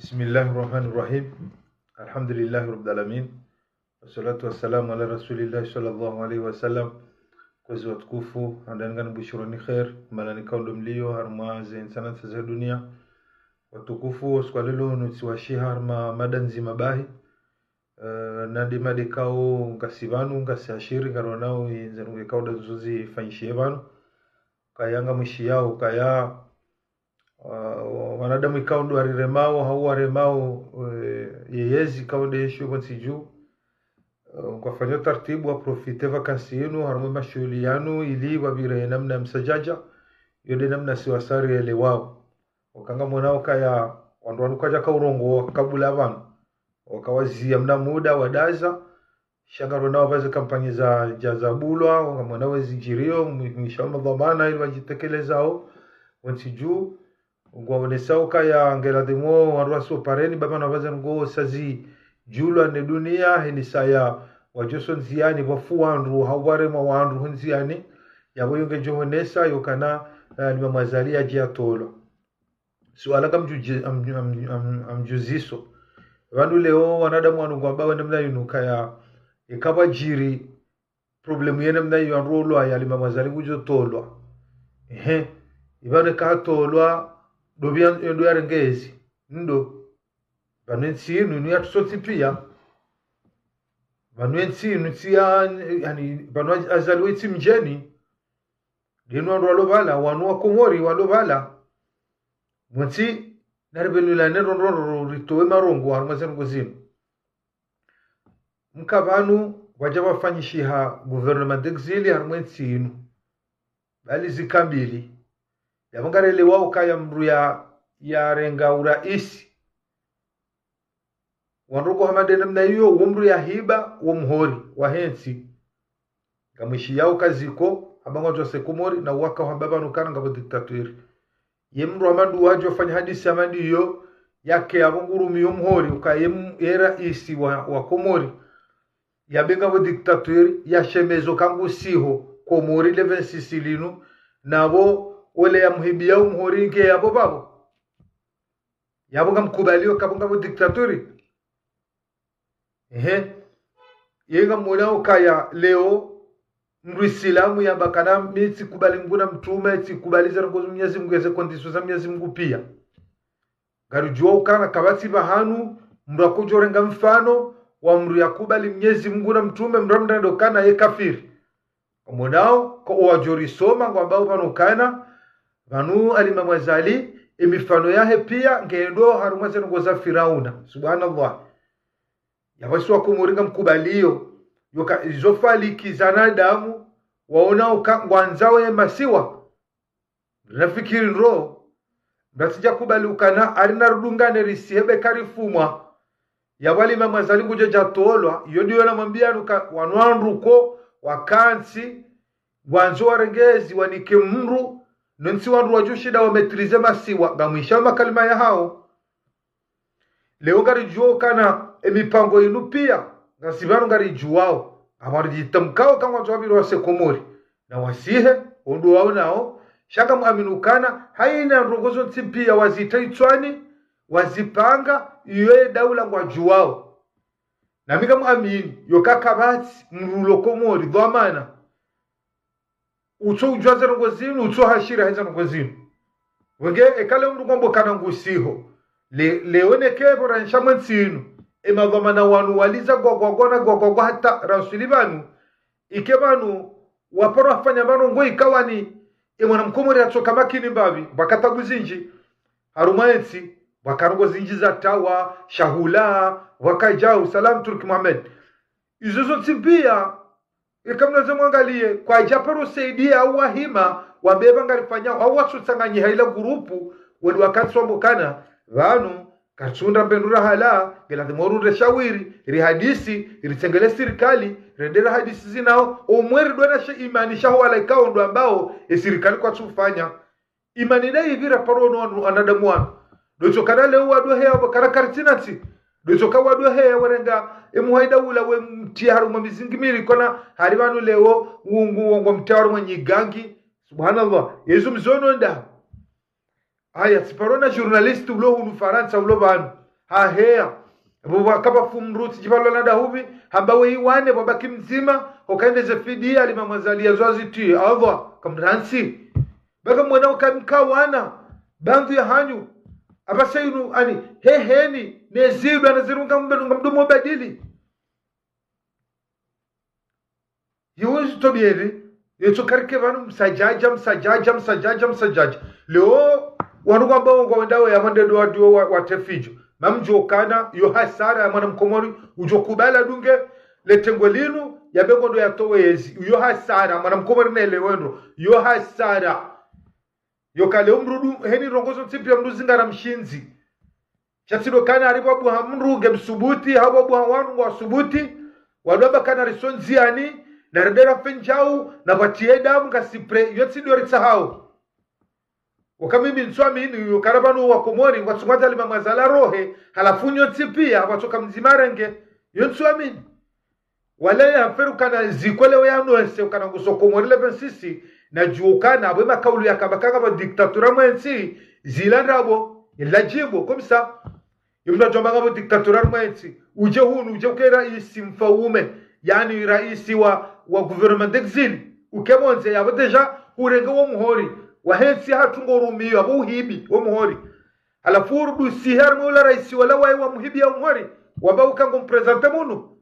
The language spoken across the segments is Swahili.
بسم الله الرحمن الرحيم. الحمد لله رب العالمين والصلاة والسلام على رسول الله صلى الله عليه وسلم. Kwezi watukufu andangani bushurani khair malani kaundo mlio harma zain sana za dunia watukufu kwa lelo nutsiwashia harma madanzi mabahi nadi madekao ngasivanu ngasiashiri ngaronao inzanunge kauda zuzi fanyishie bano kayanga mwishi yao kaya wanadamu ikaundo ariremao hau aremao yeyezi kaude yeshu wansiju kwa fanyo tartibu wa profite vakansi yenu harmu mashughuli yanu ili wabire namna msajaja yode namna siwasari ele wao wakanga mwanao kaya wanduanu kaja kaurongo kabula vanu wakawazia mna muda wadaza shangaro nao baze kampanyi za jazabulwa wanga mwanao zinjirio mwishama dhamana ili wajitekelezao wansiju ngwaonesao kaya ngela demo wanruasu pareni baba na baze ngo sazi julwa ne dunia henisaya wajoso nziani wafu wandu haware ma wandu nziani yabo yonge johonesa yokana lima mazalia jiatolo suala kam amjuziso wandu leo wanadamu wanu kwamba wandamna yunuka ya ikaba jiri problemu yene mna yanrolo ya lima mazali kujo tolwa ibane ka tolwa dobian endo yarengezi ndo banensi nunu yatusoti pia banwensi nutsia yani banwa azalwe timjeni dino ndo alobala wanwa komori walobala mwati narbelula neronro ritowe marongo harmazen gozino mkabanu wajaba fanyishiha gouvernement d'exil harmwensi inu bali zikambili yabangarele wao kaya mru ya renga uraisi wanruko hamade namna hiyo umru ya hiba umhori wahensi kamishi yao kaziko abango jose kumori na waka hambaba nukana ngabo diktaturi yemru amandu wajo fanya hadisi amandi hiyo yake abunguru miyomhori ukayem era isi wa komori yabenga bo diktaturi ya shemezo kangu siho komori leven sisilinu nabo ole ya muhibia umhori nke yabo babo yabonga mkubalio kabonga bo diktaturi yenga mulao kaya leo mruisilamu ya bakana mitsi kubali nguna mtume itsi kubali zara ngozo Mwenyezi Mungu yeze kondiso za Mwenyezi Mungu pia garujua ukana kabati bahanu mrako jorenga mfano wa mru yakubali Mwenyezi Mungu na mtume mramda ndo kana ye kafiri mwanao ko wajori soma kwamba banokana banu alimamwazali emifano yahe pia ngendo harumase ngoza Firauna subhanallah yabaswa kumuringa mkubalio yoka izofali kizana damu waona ukangwanzao ya masiwa nafikiri nro basija kubali ukana arina rudungane risihebe karifumwa yabali mama zalingu jeja tolwa yodi yona mwambia nuka wanwanruko wakansi wanzo warengezi wanike mru nonsi wanru wajushida wametrize masiwa gamwisha makalima ya hao leo gari juo kana emipango inu pia ngasibanu ngari juwao amarijitamkao kama twabiro wase komori na wasihe ondo wao nao shaka muaminukana haina rongozo tipia wazitaitswani wazipanga iwe daula kwa juwao na mika muamini yokakabati mrulo komori dhamana uto ujwaze rongozinu uto hashira heza rongozinu wenge ekale mru ngombo kana ngusiho leone kebora nshamwensinu emadhamana wanu waliza gwagwagwa hata rasulibanu ikebanu waporo afanya bano ngo ikawani emwana mkomori atoka makini mbavi bakataguzinji harumaensi bakarongo zinji za tawa shahula wakajau salam turki Muhammad izozo timpia ikamna zamwangalie kwa japaro saidia au wahima wabeba ngarifanya au watutsanganyi haila grupu wali wakatsombo vanu katsunda mbendura hala gela demorunde shawiri ri hadisi ritengele serikali rendera hadisi zinao omweri dwana she imani shaho wala ikao ndo ambao serikali kwa tufanya imani dai vira parono anadamu wana docho kana leo wadwa he abakarakartinati docho ka wadwa he warenga emuhaida ula we mtiharu mamizingimiri kona haribanu leo ungu wangu mtiharu mwanyigangi subhanallah yezu mzono nda aya siparona journalist ulo hunu Faransa ulo banu hahea bwa kaba fumruti jibalo na dahubi hambawe iwane babaki mzima okaendeze fidia alimamazalia zwaziti Allah kamransi baka mwana ukamkawana bandu ya hanyu abasayinu ani heheni nezidu anazirunga mdumo badili yuzi tobieri yeto karike banu msajaja leo wanu ambao ngwendawe ya mandedo wadio watefijo mamjokana yo hasara ya mwana mkomori ujokubala dunge letengwe linu ya begondo ya towezi yo hasara mwana mkomori na elewendo yo hasara yo kale umrudu heni rongozo tipi ya mduzingara mshinzi chatido kana aribu wabu hamruge msubuti habu wabu hawanu wa subuti wadwaba kana risonzi ani na redera fenjau na watie damu kasipre yotsi doritsa hao wakamimi nswami ini yokarabanu wa komori watsungwaza lima mazala rohe halafu nyotsi pia watoka mzimarenge yonswami wale aferu kana zikwele yanu ese kana ngusokomori leven sisi na juokana abwe makaulu yakabakanga ba diktatura mwensi zilandabo ilajibo komisa yumna jomanga ba diktatura mwensi uje hunu uje ukera isi mfaume yani raisi wa gouvernement d'exil ukemonze yabo deja urenge wo muhori wahensi hatungorumio abo uhibi wo muhori alafu urdu siher mola raisi wala wa muhibi ya muhori wabauka ngompresente munu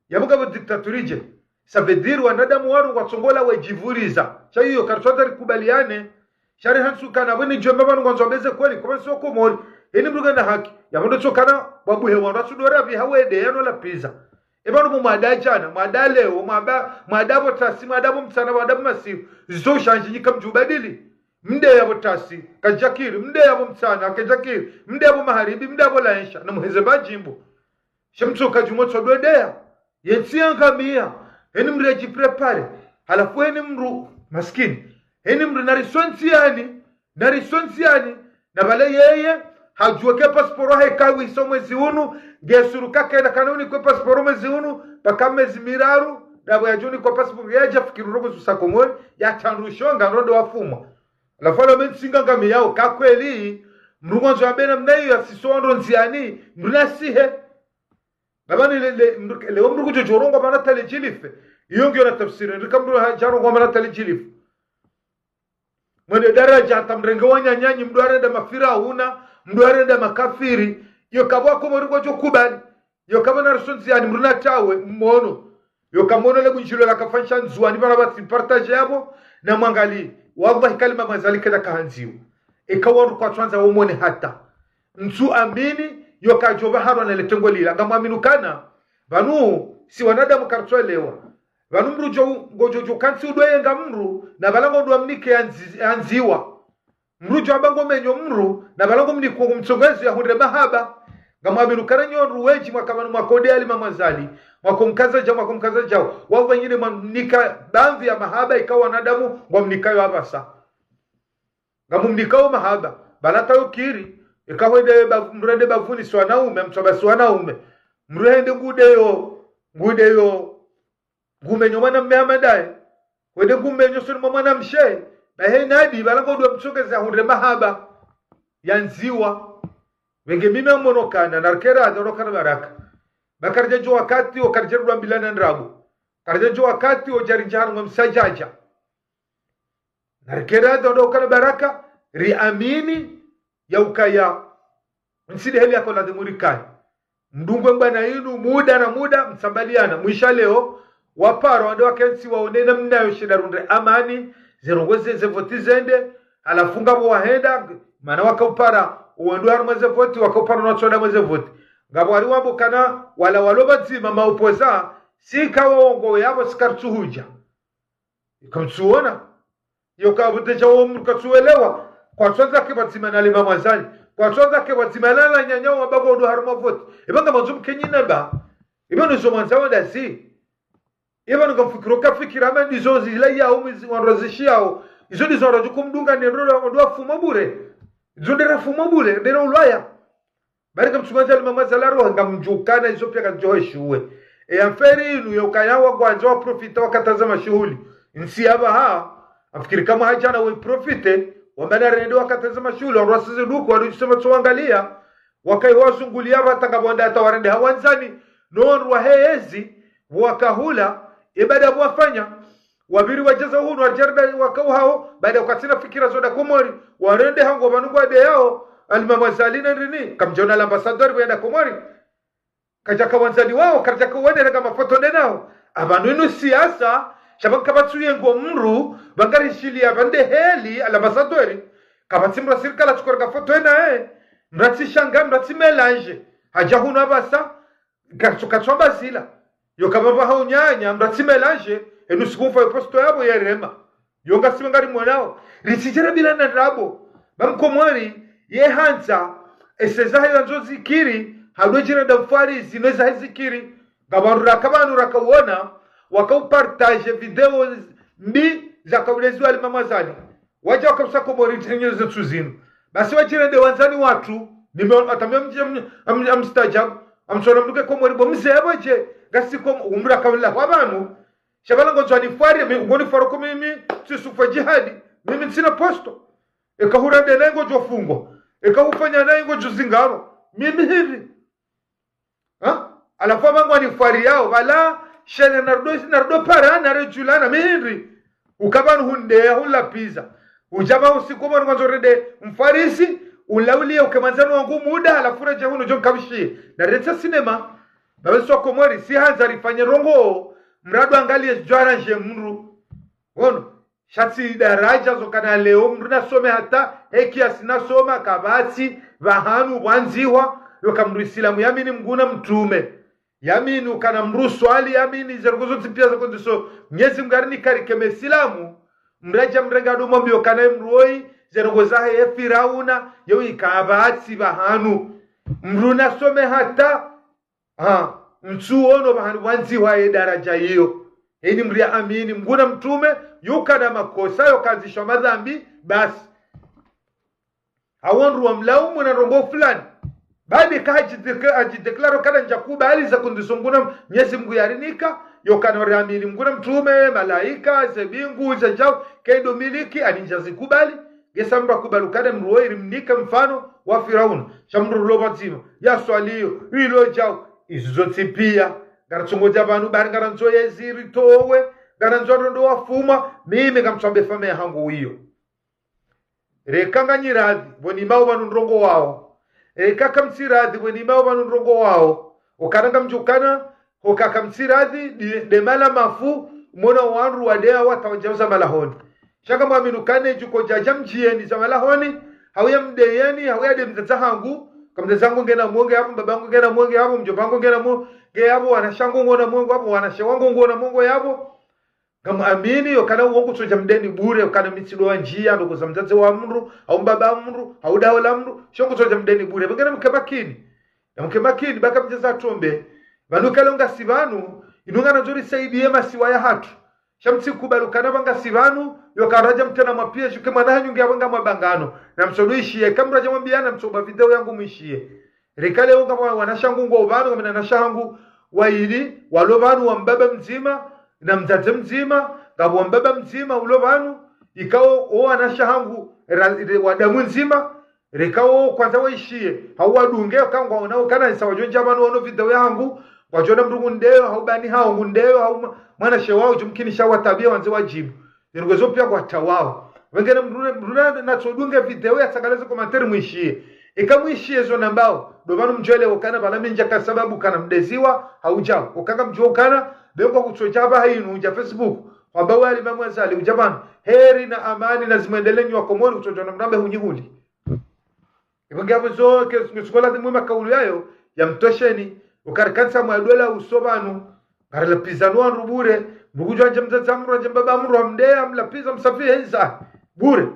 yabuga ba diktaturije ça veut dire wanadamu waru watsongola wejivuriza cha hiyo kartsota rikubaliane shari hansu kana bweni jomba banu ngwanzobeze kweli kwa sio komori eni mruga na haki yamundo chokana babu hewa rasudora bi hawede yano la pizza ebanu mu madajana madaleo madabo tasi madabo mtsana madabo masifu zo shanje nyikamjubadili mde yabo tasi kajakiri mde yabo mtsana kajakiri mde yabo maharibi mde yabo laensha na muheze bajimbo shemtsoka jumotso dodea yetsiangamia eni mreji prepare halafu eni mru maskini eni mru narisonsiani na bale yeye hajueke pasporo hekawi somwezi unu gesuruka kenda kanuni kwa pasporo mwezi unu paka mezi miraru dabo ya juni kwa pasporo yaja fikiru rogo susakomori ya tanrushonga nrodo wafumwa lafalo mensinga ngami yao kakweli mrugonzo wa bena mnayo ya sisondo nziani mrunasihe babani leo mrugo jorongo bana tale jilife iyo ngyo na tafsiri ndikamru jarongo bana tale jilife mwende daraja tamrenge wanyanyanyi mduare da mafira huna mduare da makafiri yo kabwa ko mori ko kubali yo kabana resonzi yani mruna tawe mmono yo kamono le bunjilo la kafansha nzuani bana bati partage yabo na mwangali wallahi kalima mazalika da kahanziwa ikawaru kwa twanza womone hata ntu amini yo kajoba haro na letengo lila ngamwaminu kana banu si wanadamu kartoelewa banu mrujo gojojo kansi udwe ngamru na balango ndo amnike anziwa mrujo abango menyo mru na balango mniko kumtsongezi ya hunde mahaba ngamwaminu kana nyoru weji mwakamanu mwakode ali mamazali mwakomkaza jao wao wengine mnika bandhi ya mahaba ikawa wanadamu ngomnikayo abasa ngamumnikao mahaba balata ukiri ikawede mrende bavuni swanaume mtoba swanaume mrende ngudeyo gumenyo mwana mmehamadaye wede gumenyo sunu mwana mshe bahe nadi balango ndo mtsogeza hunde mahaba yanziwa wenge mime monokana narkera adorokana baraka bakarje jo wakati okarje ndo bilana ndrabu karje jo wakati ojarinjana ngomsajaja narkera adorokana baraka riamini ya ukaya nsidi heli yako ladhimurikai mdungwe mbana inu muda msambaliana mwisha leo waparo wande wakensi waonena mnayo shida runde amani zirongoze zevoti zende alafunga wahenda mana wakaupara uwendu haru mweze voti wakaupara unachoda mweze voti ngabo wali wambo kana wala waloba zima maupoza sika waongo yabo sikartuhuja ikamtuona yokabuteja womukatuelewa kwa twanza ke batima na lima mazali kwa twanza ke batima la nyanya wa bago ndo haruma vote ibanga manzum kenyina ba ibano zo manzawa da si ibano gamfikiro ka fikira ama ndizo zila ya umizi wanrozishiao izo ndizo rojo kumdunga ni ndo afuma bure izo ndera fuma bure ndera ulaya bari kamtsumanza lima mazala ro ngamjukana izo pia kanjoheshuwe aferi inu yokayawa kwanza profita wakatazama shughuli nsi aba afikiri kama hajana we profite wambana rende wakatazama shule warasize duku walijisema tuangalia wakaiwazungulia batangabonda atawarende hawanzani nonrwa hezi wakahula ibada wafanya wabiri wajeza hunu wajarda wakau hao baada ukatina fikira zoda komori warende hango banungwa de yao alimamazalina rini kamjona l'ambassadeur bwenda komori kajaka wanzani wao kajaka wende kama foto ndenao abantu ino siasa shabaka batsuye ngo mru bangarishilia bande heli l'ambassadeur kabatsimra sirkala tukorga foto ena mratsi shanga mratsi melange haja hunu abasa kachomba zila yo kababa haunyanya mratsi melange enusikumfa posto yabo yerema yonga sibangari mwanao risijera bila na rabo bamkomori ye hanza eseza hizo zikiri halojira damfari zinaweza zikiri gabarura kabanu rakawona wakaupartage video mbi za kaulezi wali mamazani waje wakamsa komori tenyezo tuzino basi wajira de wanzani watu nimeatamia amstajab amsona mduke komori bomzeboje gasiko umra kawla wabanu shabala ngozwani fari ngoni faroko mimi tisufa jihadi mimi sina posto ekahura de nengo jofungo ekahufanya nengo juzingaro mimi hivi alafu mangwani fari yao bala shene nardo para na rejulana mimi ukabanu hunde hula pizza ujaba usiku mwana ngozorede mfarisi ulaulie ukemanzano wangu muda alafu reje huno jon kabshi na reta cinema baweso komori si hanza rifanye rongo mrado angalie jwaranje mru wono shatsi daraja zokana leo mru nasome hata heki asina soma kabati bahanu wanziwa yokamru islamu yamini mguna mtume yamini ukana mru swali yamini zergozo tipia za kondiso nyezi mgarini karikeme islamu mraja mregado mombi yokana mruoi zergoza he firauna yo ikabati bahanu mru nasome hata mtuono bahanu wanziwa daraja hiyo hini mria amini mguna mtume yukana makosa yokazisha madhambi basi awonru wa mlaumu na rongo fulani baada ajideklaro kana njakubali za kundisunguna nyezi mgu yarinika yokana ramini mguna mtume malaika zebingu zajao kaido miliki aninja zikubali gesambra kubalukane mruoi rimnika mfano wa Firauna shamru lobatima ya swaliyo hilo jao izoti pia garantsongoja abantu bari garantso yeziri towe garantso ndo wafuma mimi ngamtsombe fame hangu hiyo rekanga nyiradi boni mbao banu ndrongo wao kaka msiradi boni mbao banu ndrongo wao okaranga mjukana okaka msiradi de mala mafu mona wanru wadea watawajauza malahoni shaka mwaminukane juko jajamjieni za malahoni hauya mdeyeni hauya de mtatahangu kamtazangu ngena mwonge hapo babangu ngena mwonge hapo mjobangu ngena mwonge hapo wanashangu ngona mwongo hapo wanashawangu ngona mwongo hapo kama amini yokana uongo tuja mdeni bure yokana mitido njia ndo za mzazi wa mru au baba mru au dawa la mru shongo tuja mdeni bure bangana mkemakini baka mjaza tombe banu kalonga sivanu inungana nzuri saidie masiwa ya hatu shamsi kubalukana banga sivanu yokaraja mtena mapia shuke manaha nyungi abanga mabangano na msoduishie kamra jamwambiana msoba video yangu mwishie rekale unga wanashangu ngo ubanu kama nashangu waili walobanu wa mbaba mzima na mzazi mzima ngabo mbaba mzima ulobanu ikao o anashangu wadamu nzima rekao kwanza waishie hawadunge kangwa unao kana sawa jonja banu ono video yangu wajona mrungu ndeo haubani hao ngundeo au mwana shewao jumkini shawa tabia wanze wajibu nirwezo pia kwa tawao wengine mruna na chodunge video ya takaleza komentari mwishie ikamwishie zo nambao dobanu mjwele ukana bala minja kwa sababu kana mdeziwa haujao ukanga mjwa ukana dengo kuchojaba hainu uja Facebook kwamba wali mamwazali ujabana heri na amani na zimendelenyi wa komori kuchojana mrambe hunyihuli ibangabo zo kesikola dimwe kaulu yayo ya mtosheni ukarikansa mwadola usobanu karala pizanwa rubure mugujwa njamza mru njambaba mru amdea mlapiza msafiri henza bure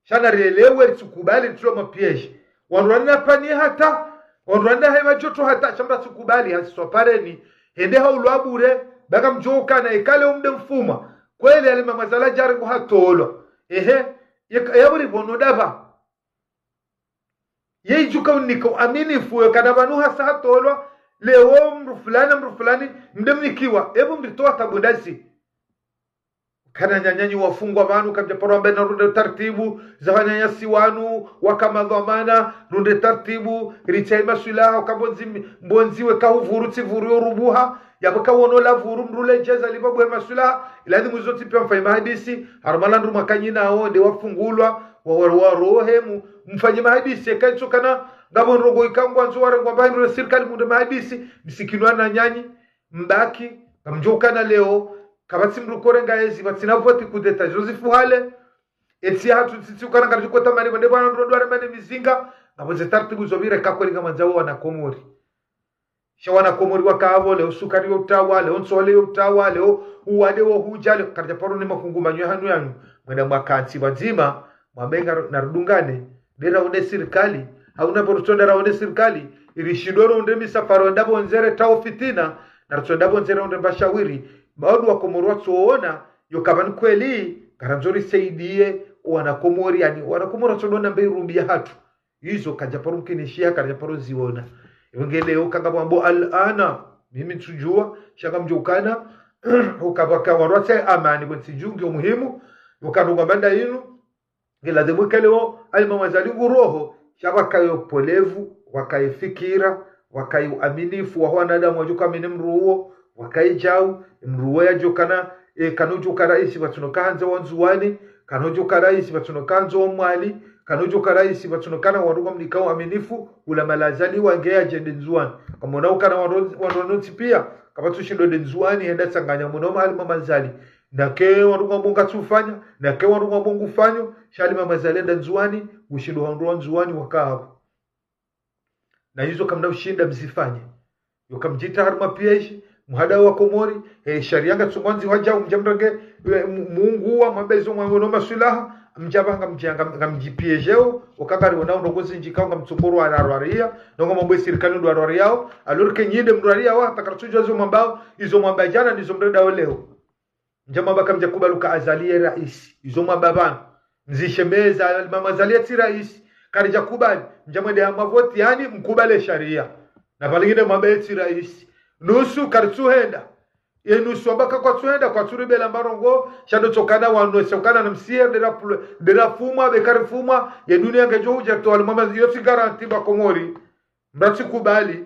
shana rielewe tukubali tulo mapieshi wanrwana pani hata wanrwana hewa joto hata shamba tukubali hasisopareni hende haulwa bure baka mjoka na ikale umde mfuma kweli alima mazala jaringo hatolo yaburi bono daba yejuka uniko amini fuyo kadabanu hasa hatolo leo mru fulani mdemnikiwa hebu mritoa tabundasi kana nyanyanyi wafungwa vanu kabja paro ambaye runde taratibu za wanyanyasi wanu wakamadhamana runde taratibu richaima sulaha kabonzi mbonziwe kahuvuru tivuru rubuha yabaka wono la vuru mrule jeza libabwe masulaha iladi muzoti pia mfanya hadisi harmala ndu makanyina aonde wafungulwa warohemu mfanya hadisi yakaicho kana ngabo nrogo ikangwa nzuware ngwamba ndu serikali munde hadisi msikinwa na nyanyi mbaki kamjokana leo kabatsi mrukorenga ezi batsina voti kudeta Joseph Hale etsi hatu tsitsi ukana ngati kota mani bande bwana ndondware mani mizinga ngaboze tartibu zobire kakweringa manzawo wana komori shawana komori wakavo leo sukari yotawa leo nsole yotawa leo uwade wo hujale karja paro ni makunguma nyo hanu yanyu mwenda mwakansi wazima mwambenga na rudungane dera une serikali hauna porutonda raone serikali irishidoro unde misafaro ndabo nzere tao fitina na rutondabo nzere unde mbashawiri maudu wa komori watsuona yokabani kweli karanzori saidie wanakomori yani wanakomori watsuona mbei rumbi ya hatu hizo kajaparu mkinishia kajaparu ziona Evangelio kangabambo alana mimi tujua shaka mjukana ukabaka warwate amani bonsijungi muhimu ukandunga banda yinu ngela demukelo alimamazali roho shaka kayo polevu wakaifikira wakaiaminifu wa wanadamu wajuka mine mruo wakaijau mruo ya jokana kanujo karaisi batunokanze wanzuwani kanujo karaisi batunokanze omwali kanojo karaisi batunokana waruga mnikao aminifu ula malazali wangea jende nzuani kama unaukana waronoti pia kama tushindo denzuani henda sanganya munoma halima manzali na ke waruga munga tufanya na ke waruga mungu fanyo shali mamazali henda nzuani ushindo wanduwa nzuani wakahabu na hizo kamna ushinda mzifanye yokamjita harma pia ishi muhada wa komori sharianga tsumwanzi wajau mjamrange mungu wa mabezo mwangonoma sulaha mjabanga mjanga mjipiejeo wakakari wanao ndogozi njikao ngamtsumuru wa arwaria nongo mambo serikali ndo arwariao alurke nyinde mrwaria wa takaratujo zo mambao izo mwamba jana ndizo mreda leo njama baka mjakubaluka azalie rais izo mwamba bana mzishemeza mama zalia ti rais karija kubali njama de amavoti yani mkubale sharia na palingine mwamba ti rais nusu kartuhenda nusu ambaka kwa tuenda kwa turibela mbarongo shado tokana wano sokana na msier dera fuma bekari fuma ya dunia ngejo huja to almama yoti garanti ba komori mbatsi kubali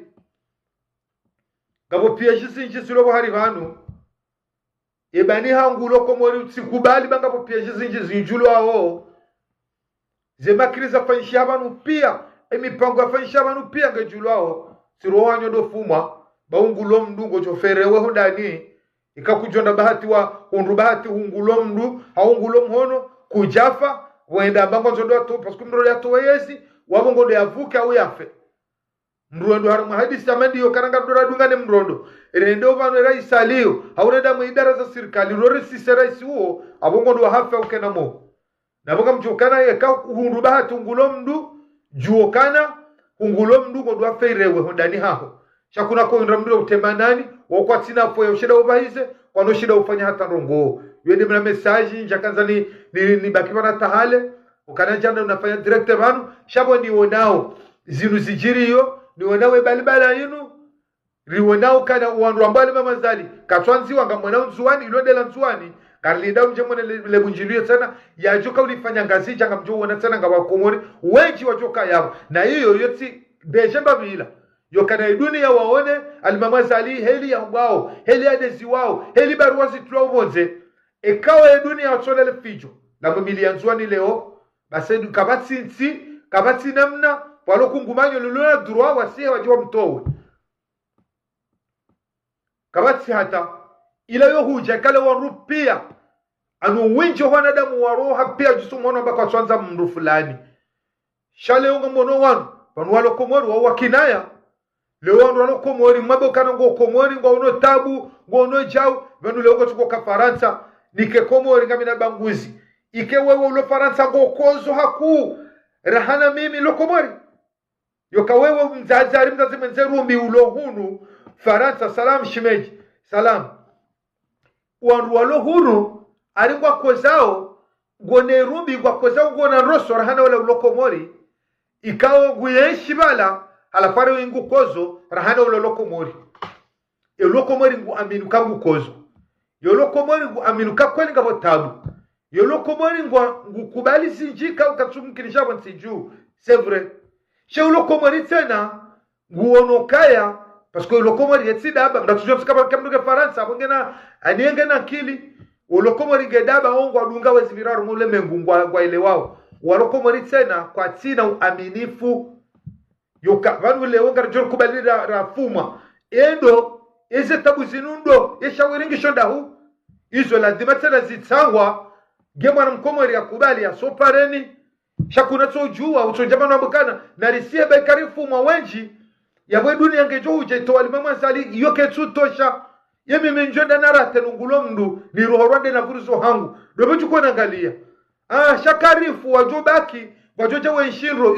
gabo pia jisi silo hari vanu ebani hangulo komori sikubali banga po pia jisi zinjulo ao zemakiriza fanisha banu pia emipango fanisha banu pia ngejulo ao sirowanyo do fuma baungulo mdungo choferewe hodani ikakujonda bahati wa unru bahati ungulo mdu haungulo mhono kujafa wenda bango nzondo to parce que mro ya to yesi wabongo de avuka au yafe mrondo har hadisi amandi yo karanga dora dungane mrondo rendo bano rais salio haurenda mu idara za serikali rori si rais huo abongo ndo hafa ukena mo na bonga mjokana yeka unru bahati ungulo mdu juokana ungulo mdu ngo ndo afeirewe hodani haho shakuna ko ndamdo utemanani wakwa tina fo yoshida ubahize kwano shida ufanya hata rongo yende mna message njakanza ni bakibana tahale ukanajana unafanya direct banu shabo ni wonao zinu zijiriyo ni wonao balibala yinu riwonao kana wandu ambali mamazali katwanzi wanga mwana nzuani ilodela nzuani kalinda mjemone lebunjiliyo sana yajuka ulifanya ngazi janga mjouona sana ngabakomori wengi wajoka yao na hiyo yoti bejemba bila yokana dunia waone alimamazali heli ya wao heli ya dezi wao heli baruazi tuwaubonze ekawa dunia watolele fijo na mimilia nzuani leo basedu kabati namna walo kungumanyo luluna durua wasihe wajiwa mtowe kabati hata ila yo huja kale warupia anu winjo wanadamu waroha pia jusu mwana baka twanza mru fulani shale unga mwono wanu wanu walo komori wawakinaya leo wano komori mabo kana ngo komori ngo ono tabu ngo ono jau venu leo tuko ka Faransa nike komori ngamina banguzi ike wewe ulo Faransa ngo kozo haku rahana mimi lo komori yoka wewe mzazari mzazimenze rumbi ulo hunu Faransa salam shimeji salam wanu walo hunu alingwa kozao ngone rumbi kwa kozao ngona roso rahana wala ulo komori ikao guyeshi bala alafari wingu kozo rahana uloloko mori eloko mori ngu aminu kangu kozo yolokomori aminuka kweli ngabo tabu yolokomori ngukubali sinjika ukatsumkinisha bonsiju c'est vrai chez yolokomori tena nguonokaya parce que yolokomori yetsidaba ndakujo sikaba kamduke faransa bongena anienge na kili yolokomori gedaba ongo adunga weziviraru mule mengungwa kwa ile wao walokomori tena kwa tina uaminifu yoka vanu leo ngarjor kubali rafuma endo eze tabu zinundo yeshawiringisho ndahu izo lazima tena zitsangwa gemwana mkomori ya kubali ya sopareni shakuna tojua utojama nambukana na risie bekarifu mwenji yabwe dunia ngejo uje to alimama sali yoke tutosha yemi menjonda narate nungulo mndu ni rohorwande na vuruzo hangu dobe tuko naangalia shakarifu wajobaki wajoja wenshiro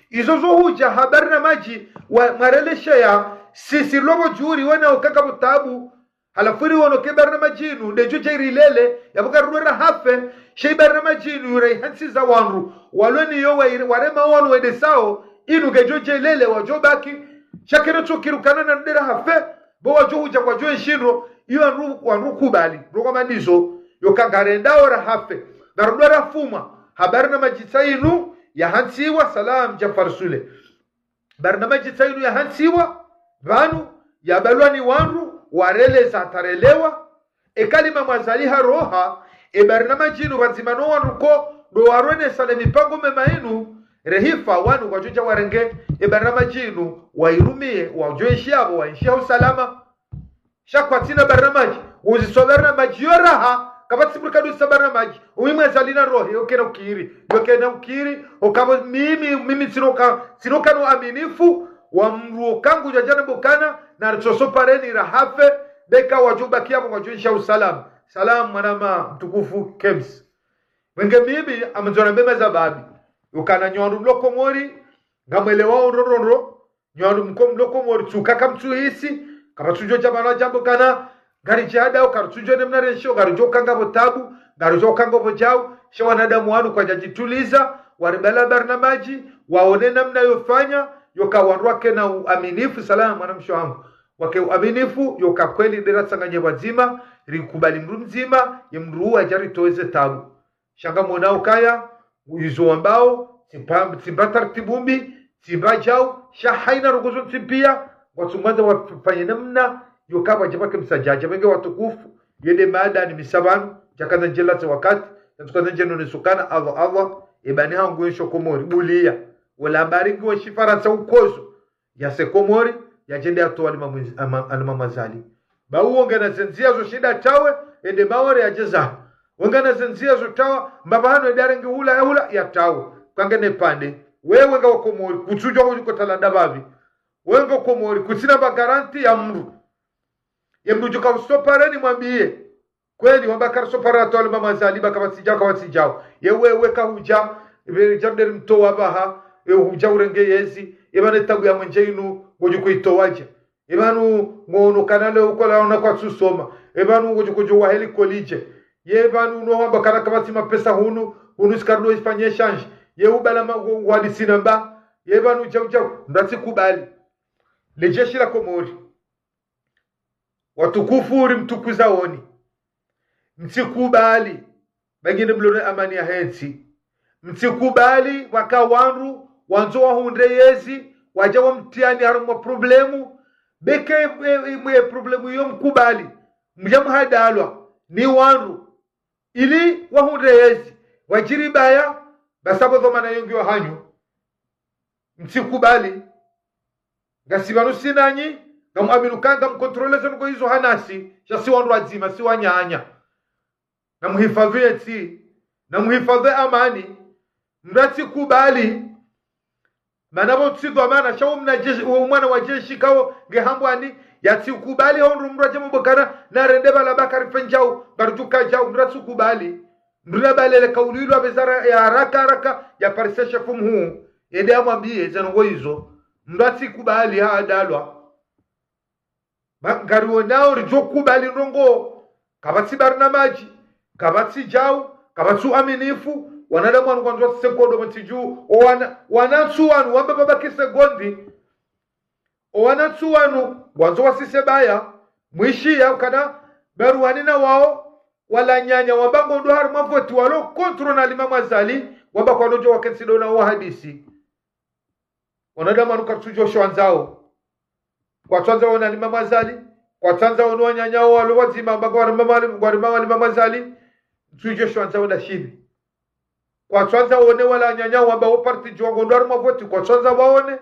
izo zohuja habari na maji wa marelesha ya sisi lobo juri wana ukaka mutabu halafuri wono kebar na majinu dejo jairilele yabuka rura hafe sheibar na majinu yure hansi za wanru waloni yo warema wonu wedesao inu gejo jailele wajobaki shakero chokirukana na ndera hafe bo wajohuja kwa joe shiro iyo wanru kubali rokomanizo yokangarenda ora hafe darudara fuma habari na majitsainu ya hansiwa salam Jafar Sule barnamaji tsainu ya hansiwa vanu ya balwani wanru warele za tarelewa kalima mwazaliha roha barnamaji inu wazimano wanuko do warone sale mipango memainu rehifa wanu wajuja warenge barnamaji inu wairumie wajoeshi abo wainshia usalama shakwatina barnamaji uziso barnamaji yoraha kabati burkadu sabana maji uimwe zalina rohi okena ukiri okabo mimi sinoka no aminifu wa mruo kangu jajana bokana na ritoso pareni rahafe beka wajubakia mwajuisha usalam salam manama mtukufu kems wenge mimi amzona mbema za babi ukana nywandu mloko mori ngamwelewa urororo nywandu mloko mori tukaka mtu hisi kama tujo jamana jambo kana gari jada ukarutujo nemna resho garujo kanga botabu garujo kanga bojao sho wanadamu wanu kwa jajituliza waribala barnamaji waone namna yofanya yokawanrwake na uaminifu salama mwanamsho wangu wake uaminifu yoka kweli dira sanganye wazima rikubali mru mzima yemru ajari toeze tabu shanga monao kaya uizo ambao timba tartibumbi timba jao shahaina rugozo timpia watumwanza wafanye namna yokaba jabake msajaja wenge watukufu yende maada ni misabanu jakaza njela za wakati tukaza njeno nisukana Allah ebani hangu yesho komori bulia wala baringi wa shifaransa ukozo ya se komori ya jende atoa alima mazali ba uonge na zenzia zo shida tawe ende mawari ya jeza wonga na zenzia zo tawa mbabano edarengi hula ya tawe kangene pande wewe nga komori kutujo ko talanda babi wewe komori kutina ba garanti ya mru yemrujuka usopareni mwambie kweli wambakar sopara to alima mazali bakawasijao yewe kahuja jamder mtowa baha huja urenge yezi ebane tagu ya mwenjeinu gojuko itowaje ebanu ngono kanale ukola ona kwa susoma ebanu gojuko wa heli kolije yebanu no wambakara kabati mapesa hunu skardo ifanye change yeubala wadi namba yebanu jauja ndati kubali lejeshi la Komori watukufu uri mtukuza oni mtikubali bagine blone amani ya hensi mtikubali wakawanru wanzo wahunde yezi waja wa mtiani harumwa problemu beke mwe problemu yo mkubali mjamu hadalwa ni wanru ili wahunde yezi wajiri baya basabo dhomana yongi wa hanyu mtikubali gasibanu sinanyi ngamuaminukanga mkontroleza nuko hizo hanasi shasi wanru azima si wanyanya na muhifadhi eti na muhifadhi amani mrati kubali manabo tsidwa mana shawo mnajeshi umwana wa jeshi kao ngehambwani yati kubali honru mraje mbokana na rende bala bakari fenjao barutuka jao mrati kubali mrabalele kaulilo abezara ya haraka ya parisesha fumhu ende amwambie zanongo hizo mrati kubali hadalwa ngariwo nao rijo kubali rongo kabati barnamaji kabati jao kabatu aminifu wanadamu wanu kwanzwa sekondo mtiju wanatsu wanu wamba baba kisegondi wanatsu wanu kwanzwa sisebaya mwishi ya ukana baruani na wao wala nyanya wabango ndo har mavoti walo kontro na Imam Ghazali waba kwa nojo wakensido na wa hadisi wanadamu anukartujo shwanzao kwa twanza wana Imam Ghazali kwa twanza wana nyanya walo wazima bagwa Imam Ghazali tujo shwanzao na shini kwa twanza one wala nyanya waba o parti jongo ndo har mavoti kwa twanza waone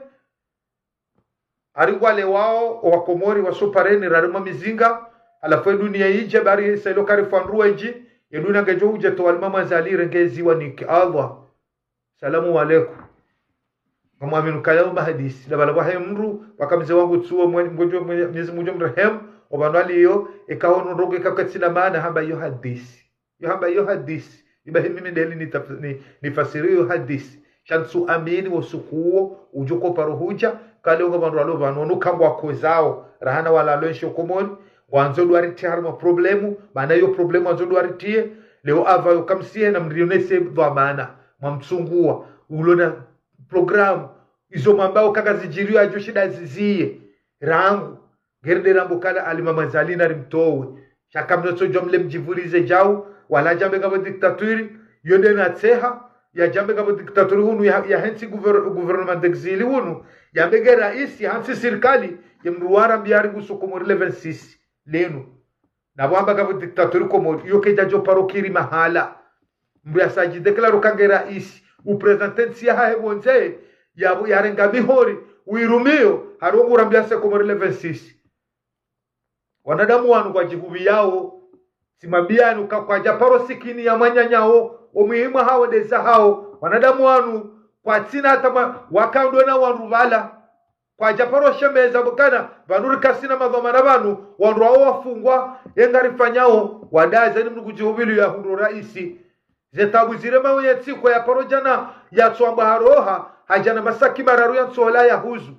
arigwale wao wakomori wasupareni raruma mizinga alafu dunia ije bari selo kari fanruwa iji eduna ngejo uje to Imam Ghazali rengezi wa niki Allah salamu alaykum kama aminu kaya mahadisi da bala wahe mru wakamze wangu tsuo mgonjo Mwenyezi Mungu mrehemu obanwali hiyo ikaona rogo ikakatsina maana hamba hiyo hadisi ibahi mimi ndeli ni fasirio hadisi shansu amini wosukuo ujuko paruhuja kale ngo bandu alo banonu kangwa kozao rahana wala lensho komoni wanzo duariti harma problemu maana hiyo problemu wanzo duaritie leo ava yokamsie na mrionese dhamana mamtsungua ulona programu izo mambao kaka zijirio ajo shida zizie rangu gerde rambo kala Imam Ghazali na rimtowe shakamno so jomle mjivulize jau wala jambe kama diktaturi yode na tseha ya jambe kama diktaturi hunu ya hensi gouvernement d'exil hunu ya mbege rais ya hansi serikali ya mruara mbiari gusokomori 26 lenu na wamba kama diktaturi komori yoke jajo parokiri mahala mbya saji deklaro kange rais upresidenti ya hae bonze ya renga bihori uirumio harongo rambia se komori 26 wanadamu wanu kwa jigubi yao simambianu kwa japaro sikini ya manyanyao umuhimu hao deza hao wanadamu wanu kwa tina hata wakando na wanubala kwa japaro shemeza bukana vanuri kasina madhamana vanu wandu wao wafungwa yengarifanyao wadaza ni mnukujihubili ya hundu raisi zetabu zirema wenye tiko ya parojana ya tuamba haroha hajana masaki mararu ya tsola ya huzu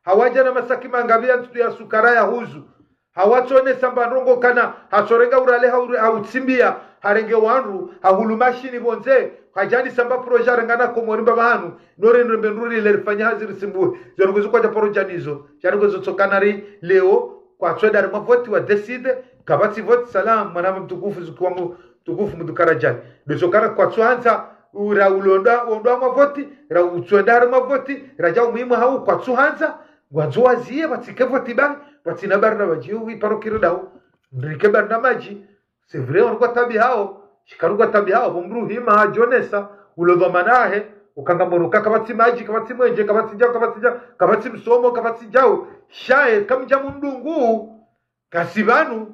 hawajana masaki mangavia ya sukara ya huzu hawatone sambanrongo kana hasorenga urale hautimbia harenge wanru hahulumashini bonze hajani samba proja rengana komorimba bahanu nore nrembenduri lerifanya haziri simbu zoruguzu kwa porojanizo jaruguzu tokanari leo kwa tweda mavoti wa decide kabati voti salam manama mtukufu zikuwangu tukufu mtukarajani dosokara kwa twanza ura ulonda ondoa mavoti ra utweda mavoti raja umuhimu hau kwa twanza gwanzo zie batike voti bang batina barna bajiu iparokiro dao ndrike barna maji c'est vrai on kwa tabi hao shikaruga tabi hao bomru hima jonesa ulodhamanahe ukanga monuka kabati maji kabati mwenje kabati msomo kabati jao shae kamja mundungu kasibanu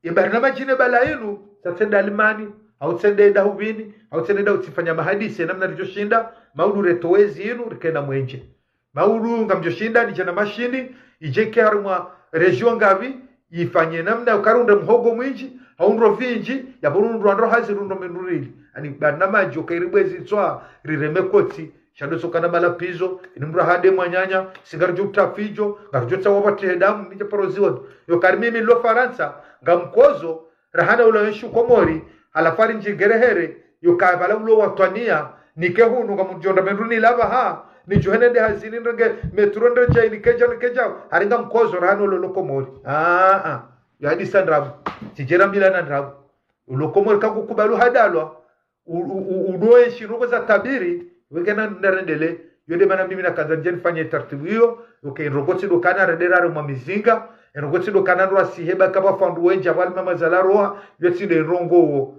ibarna maji ne balainu satenda alimani au tsende dahubini au tsende da utifanya mahadisi namna rijoshinda maudu retowezi inu rikenda mwenje maudu ngamjoshinda ni jana mashini ijeke harumwa region ngavi ifanye namna ukarunda mhogo mwinji haundro vinji ya burundu andro hazirundo menurili ani barnamaji okairibwezi tswa riremekoti shado sokana malapizo inimra hade mwanyanya sigarjo utafijo garjo wabati hedamu nije paroziwa yo karimimi lo Faransa ngamkozo rahana ulaweshu komori alafari njigerehere yo kabala ulo watwania nikehunu ngamujonda menurili lava ha ni johene de hazini ndenge metro ndre chaini keja haringa mkozo rahano lolokomori yadi sandrabu tijera milana ndrabu ulokomori kakukubalu hadalwa udoe shiruko za tabiri wegena ndarendele yode mana mimi na kazanjeni fanye tartibu hiyo okay roboti do kana redera mu mizinga roboti do kana ndo asiheba kaba fandu wenja wali mama zalaroa yoti de rongo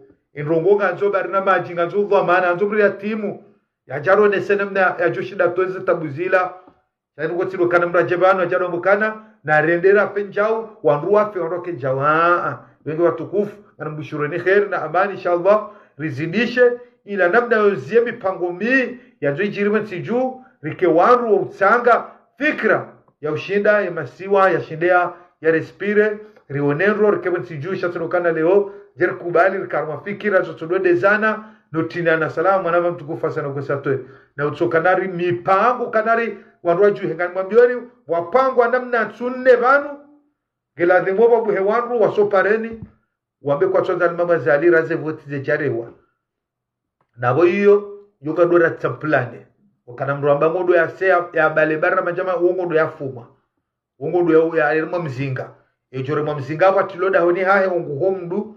nganzo barina maji nganzo vwa maana nganzo ya timu ya jaro ne senemna ya joshida tozi tabuzila ya roboti do kana mrajebano ya jaro mukana na rendera penjao wanruwa fe ondoke jawa wengi watukufu na mbushureni khair na amani inshallah rizidishe ila namna yozie mipango mi ya jirimen siju rike wanru wa utsanga fikra ya ushinda ya masiwa ya shindea ya respire rionenro rike siju shatunokana leo jer kubali rikarma fikira zotodo dezana notina na salamu mwanava mtukufu sana kwa satwe na utsokanari mipango kanari wanru juu hengani mwambioni wapangwa namna tsunne vanu gela demoba buhe wanru wasopareni wambe kwa tonza Imam Ghazali raze voti zejarewa nabo hiyo yuka dora tsamplane wakana mramba ngodo ya sea ya balebara majama uongo ndo ya fuma uongo ndo ya elmo mzinga ejore mwa mzingawa tiloda honi hahe ongu homdu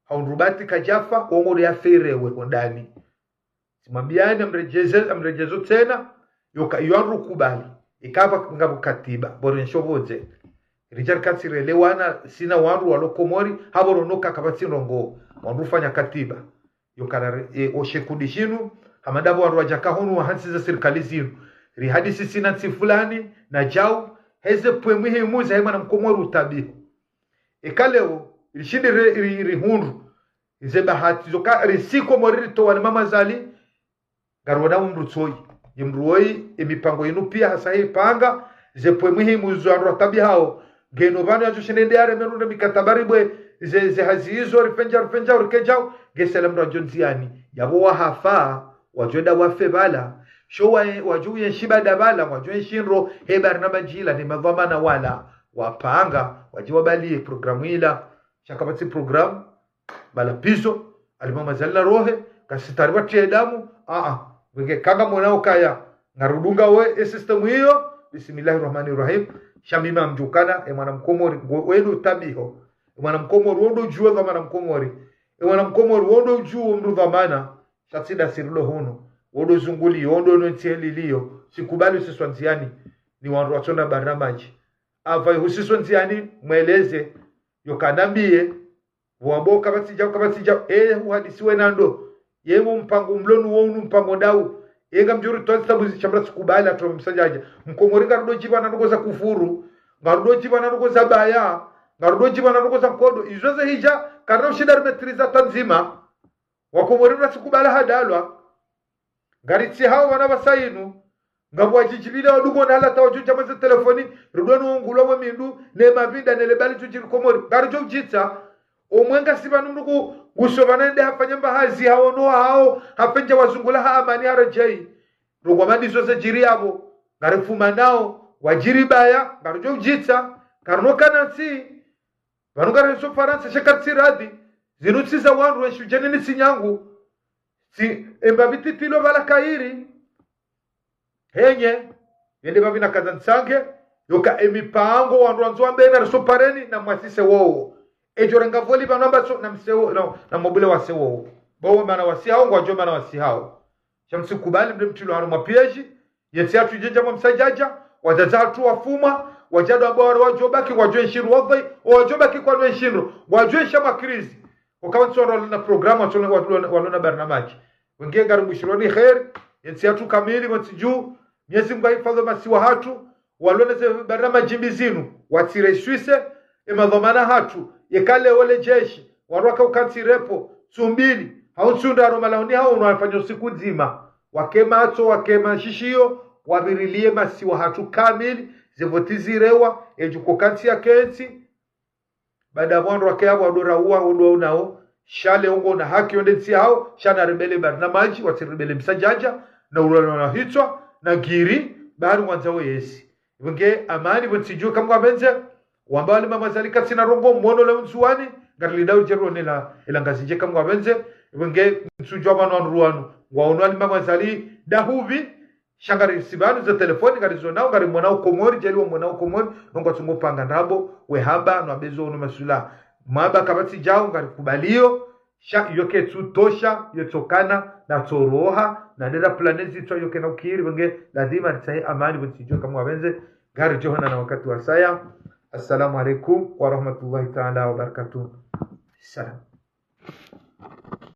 haunrubati kajafa ongo ya ferewe ondani simambiani amrejezo tena yoka yuanru kubali ikava ngabu katiba borenshoboze Richard Katsirele wana sina wanru walokomori haboronoka kabati rongo wanru fanya katiba yokana oshekudishinu hamadabo wanru wajakahonu wa hansi za serikali zinu rihadisi sina fulani na jau heze pwemwi himuza hema na mkomori utabiho ekaleo ilishindi rihunru ize bahati zoka risiko moriri towa ni mama zali garwana umrutsoi yimruoi imipango yinu pia hasa hii panga ze pwemwi himuza wanru watabi hao geno vano yazo shenende yare menunde mikatabari bwe ze hazizo rifenja urikejao gesela mra jonziani yabo wahafa wajoda wafebala showa wajuye shiba dabala wajuye shinro hebar na majila ni madhamana wala wapanga wajiwa bali programu ila shakabati program bala piso alimama zalina rohe kasitari wati damu wenge kanga mwanao kaya ngarudunga we system hiyo bismillahirrahmanirrahim shamima mjukana mwana mkomori wenu tabiho mwana mkomori wondo juwe kama mwana mkomori mwana mkomori wondo juwe mdu dhamana shatsida sirilo hono wondo zunguli wondo ntieli liyo sikubali usiswanziani ni wandu watona barnamaji avai usiswanziani mweleze yokanambie waboka basijao uhadisiwe nando yemu mpango mlonu wonu mpango dau Ega mjuru tozi tabuzi chambra sikubali atowa msajaja. Mkomori ngarudo jiba nanukoza kufuru. Ngarudo jiba nanukoza baya. Ngarudo jiba nanukoza kodo. Izoze hija karna mshidari metriza tanzima. Wakomori mna sikubali hadalwa. Ngaritsi hao wanabasainu. Ngabu wajijibida wadugo na halata wajunja mweze telefoni. Rudonu ungulo wa mindu. Nema vinda nelebali tujiri komori. Ngarujo mjita. Omwenga siba numuku gusovanende hafanyamba hazi haono hao hafenja wazungula haamani harajai rugwa mandizo za jiri abo garifuma nao wajiri baya garujo ujita karunoka nansi vanuka reso faransa shekatsi radi zinutsi za wanru weshujeni nisi nyangu si embabiti tilo vala kairi henye yende babina kazansange yoka emipango wanru wanzuwa mbena reso pareni na mwasise wowo ejorenga voli banamba so na mseo na mobile wasewo bawo mana wasi hao ngwajo mana wasi hao shamsi kubali mde mtilo hano mapiaji yesi atu jenja msajaja wajazatu wafuma wajado ambao wajobaki wajue nshiru wadhi wajobaki kwa nwe nshiru wajue shama krizi wakawa nsoro na programu walona barnamaji wengine garibu shironi khair yesi atu kamili matiju miezi mga hifadho masiwa hatu walona ze barnamaji mbizinu watire suise emadhomana hatu yekale wale jeshi warwaka ukansi repo sumbili haunsunda aromalaoni hao unawafanya siku nzima wakema ato wakema shishio wabirilie masiwa hatu kamili zivotizirewa ejuko kansi ya kensi baada mwandu wakeabu wadora uwa unao shale ungo na haki onde nsi hao shana rebele barnamaji watirebele msajaja na urano na hitwa na giri bahari mwanzao yesi wenge amani wensijua kama wamenze wambali mama zalika sina rongo mwono le msuwani garlida ujero nila ilangazinje kama wabenze wenge msujwa manu ruanu waonwani mama zali dahuvi shangari sibanu za telefoni garizo nao gari mwanao komori jeli wa mwanao komori nongo tungo panga ndabo wehamba no abezo ono masula maba kabati jao gari kubalio yoke tutosha yotokana na toroha na nera planezi to yoke na ukiri wenge lazima tsaye amani wensijwa kama wabenze gari johana na wakati wa saya. Assalamu alaikum wa rahmatullahi ta'ala wa barakatuh. Salam.